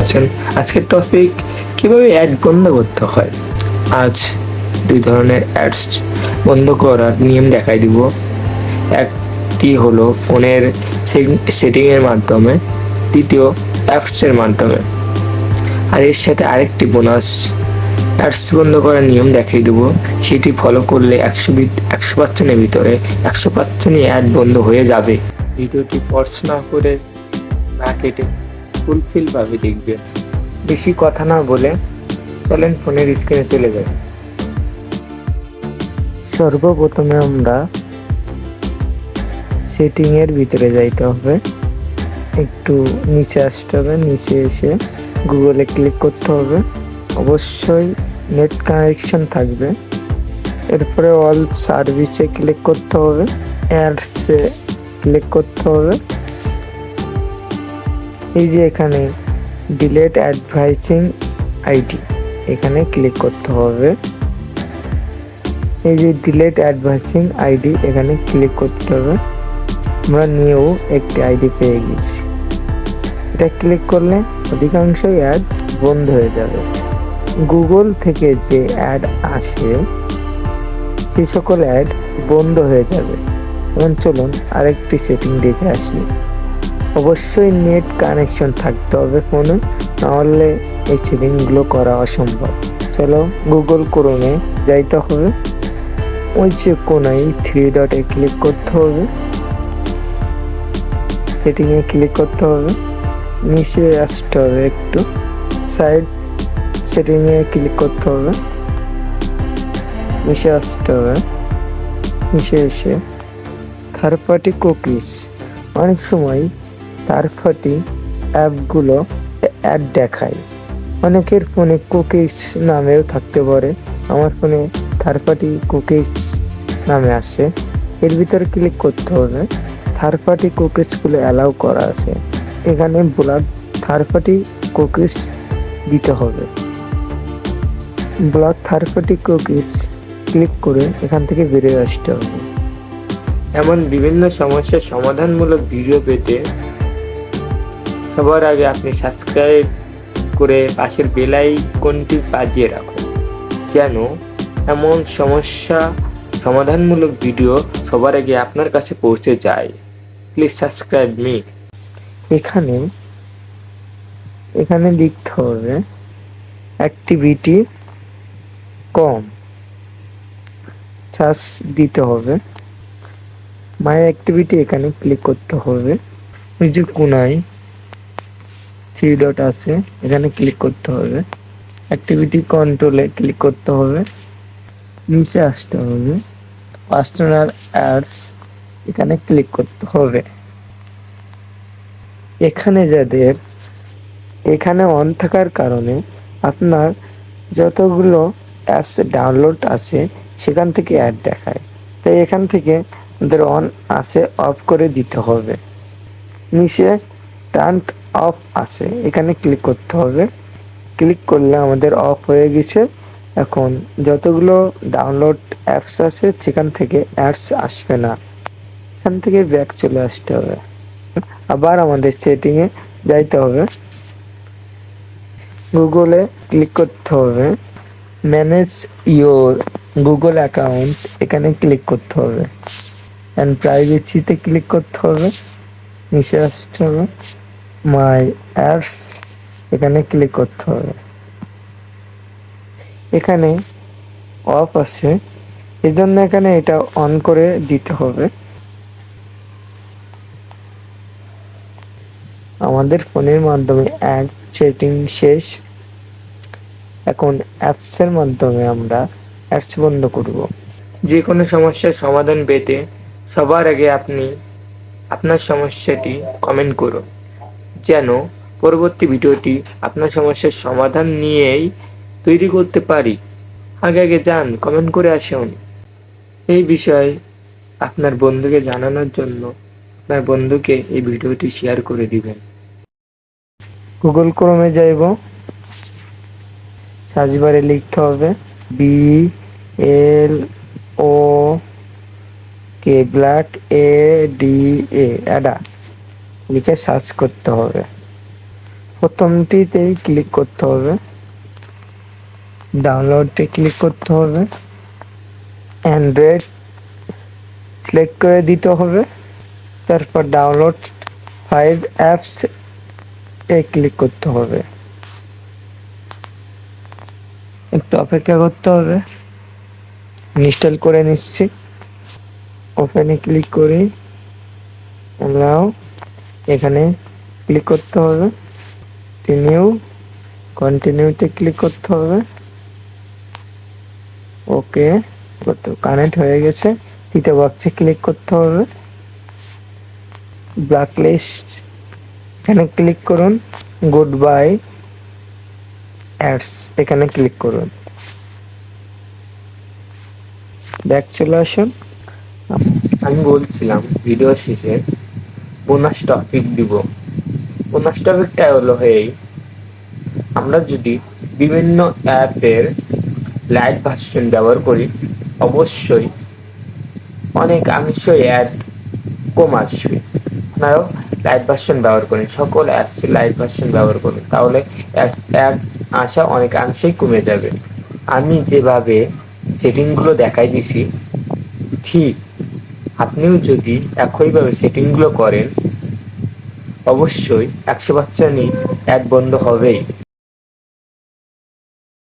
আছেন? আজকের টপিক কিভাবে অ্যাড বন্ধ করতে হয়। আজ দুই ধরনের অ্যাডস বন্ধ করার নিয়ম দেখাই দিব। একটি হলো ফোনের সেটিংয়ের মাধ্যমে, দ্বিতীয় অ্যাপসের মাধ্যমে। আর এর সাথে আরেকটি বোনাস অ্যাডস বন্ধ করার নিয়ম দেখিয়ে দেবো। সেটি ফলো করলে 100% ভিতরে 100%ই অ্যাড বন্ধ হয়ে যাবে। ভিডিওটি পজ না করে, না কেটে ফুলফিল ভাবে দেখবেন। বেশি কথা না বলে চলেন ফোনের স্ক্রিনে চলে যাই। সর্বপ্রথমে আমরা সেটিং এর ভিতরে যাইতে হবে, একটু নিচে আসতে হবে, নিচে এসে গুগলে ক্লিক করতে হবে। অবশ্যই নেট কানেকশন থাকবে। এরপরে অল সার্ভিসে ক্লিক করতে হবে, অ্যাডসে ক্লিক করতে হবে। এই যে এখানে ডিলেট অ্যাডভাইসিং আইডি, এখানে ক্লিক করতে হবে। এই যে ডিলেট অ্যাডভাইসিং আইডি, এখানে ক্লিক করতে হবে। আমরা নিয়েও একটি আইডি পেয়ে গেছি। এটা ক্লিক করলে অধিকাংশই অ্যাড বন্ধ হয়ে যাবে। গুগল থেকে যে অ্যাড আসে সে সকল অ্যাড বন্ধ হয়ে যাবে। এখন চলুন আরেকটি সেটিং দেখে আসি। অবশ্যই নেট কানেকশন থাকতে হবে ফোনে, নাহলে এই সেটিংগুলো করা অসম্ভব। চলো গুগল ক্রোমে যাইতে হবে, ওই যে কোনায় 3 ডটে ক্লিক করতে হবে, সেটিংয়ে ক্লিক করতে হবে, নিচে আসতে হবে একটু, সাইড সেটিংয়ে ক্লিক করতে হবে, নিচে আসতে হবে, নিচে এসে থার্ড পার্টি কুকিজ। অনেক সময় থার্ড পার্টি অ্যাপগুলো অ্যাড দেখায়, অনেকের ফোনে কুকিজ নামেও থাকতে পারে। আমার ফোনে থার্ড পার্টি কুকিজ নামে আসে। এর ভিতরে ক্লিক করতে হবে, থার্ড পার্টি কুকিজগুলো অ্যালাউ করা আছে। এখানে ব্লক থার্ড পার্টি কুকিজ দিতে হবে। Block third party cookies click করে এখান থেকে বেরিয়ে আসতে হবে। এমন বিভিন্ন সমস্যার সমাধানমূলক ভিডিও পেতে সবার আগে আপনি সাবস্ক্রাইব করে পাশের বেল আইকনটি বাজিয়ে রাখুন, যেন এমন সমস্যা সমাধানমূলক ভিডিও সবার আগে আপনার কাছে পৌঁছে যায়। Please subscribe me. এখানে লিখতে হবে অ্যাক্টিভিটি কম, সার্চ দিতে হবে। মাই অ্যাক্টিভিটি এখানে ক্লিক করতে হবে। ওই যে কোনায় 3 ডট আছে, এখানে ক্লিক করতে হবে। অ্যাক্টিভিটি কন্ট্রোলে ক্লিক করতে হবে, নিচে আসতে হবে, পার্সোনাল অ্যাডস এখানে ক্লিক করতে হবে। এখানে অন থাকার কারণে আপনার যতগুলো অ্যাপস ডাউনলোড আছে সেখান থেকে অ্যাড দেখায়, তাই এখান থেকে আমাদের অন আছে অফ করে দিতে হবে। নিচে টার্ন অফ আছে, এখানে ক্লিক করতে হবে। ক্লিক করলে আমাদের অফ হয়ে গেছে। এখন যতগুলো ডাউনলোড অ্যাপস আছে সেখান থেকে অ্যাডস আসবে না। এখান থেকে ব্যাক চলে আসতে হবে, আবার আমাদের সেটিংয়ে যাইতে হবে। গুগলে ক্লিক করতে হবে, ম্যানেজ ইওর গুগল অ্যাকাউন্ট এখানে ক্লিক করতে হবে, অ্যান্ড প্রাইভেসিতে ক্লিক করতে হবে, নিচে আসতে হবে, মাই অ্যাডস এখানে ক্লিক করতে হবে। এখানে অফ আছে, এজন্য এখানে এটা অন করে দিতে হবে। আমাদের ফোনের মাধ্যমে অ্যাড সেটিং শেষ। এখন অ্যাপসের মাধ্যমে আমরা অ্যাডস বন্ধ করব। যে কোনো সমস্যার সমাধান পেতে সবার আগে আপনি আপনার সমস্যাটি কমেন্ট করুন, যেন পরবর্তী ভিডিওটি আপনার সমস্যার সমাধান নিয়েই তৈরি করতে পারি। আগে যান, কমেন্ট করে আসুন। এই বিষয়ে আপনার বন্ধুকে জানানোর জন্য আপনার বন্ধুকে এই ভিডিওটি শেয়ার করে দিবেন। গুগল ক্রোমে যাইব, সার্চ বারে লিখতে হবে BLOK ব্ল্যাক ADA অ্যাডা লিখে সার্চ করতে হবে। প্রথমটিতেই ক্লিক করতে হবে, ডাউনলোডে ক্লিক করতে হবে, অ্যান্ড্রয়েড সিলেক্ট করে দিতে হবে, তারপর ডাউনলোড 5 অ্যাপস এ ক্লিক করতে হবে। একটু অপেক্ষা করতে হবে, ইনস্টল করে নিচ্ছি। ওপেনে ক্লিক করি, অ্যালাউ এখানে ক্লিক করতে হবে, কন্টিনিউতে ক্লিক করতে হবে। ওকে, কানেক্ট হয়ে গেছে। তৃতীয় বক্সে ক্লিক করতে হবে, ব্ল্যাকলিস্ট এখানে ক্লিক করুন, গুড বাই অ্যাডস এখানে ক্লিক করুন। ব্যাক চলে আসুন। আমি বলছিলাম ভিডিও শেষে বোনাস টপিক দিব। বোনাস টপিকটা হলো আমরা যদি বিভিন্ন অ্যাপের লাইট ভার্সন ব্যবহার করি, অবশ্যই অনেকাংশই অ্যাড কম আসবে। আপনারাও লাইট ভার্সন ব্যবহার করেন, সকল অ্যাপসে লাইট ভার্সন ব্যবহার করুন, তাহলে অ্যাড আসা অনেকাংশেই কমে যাবে। আমি যেভাবে সেটিংগুলো দেখাই দিছি, ঠিক আপনিও যদি একইভাবে সেটিংগুলো করেন, অবশ্যই 100% অ্যাড বন্ধ হবেই।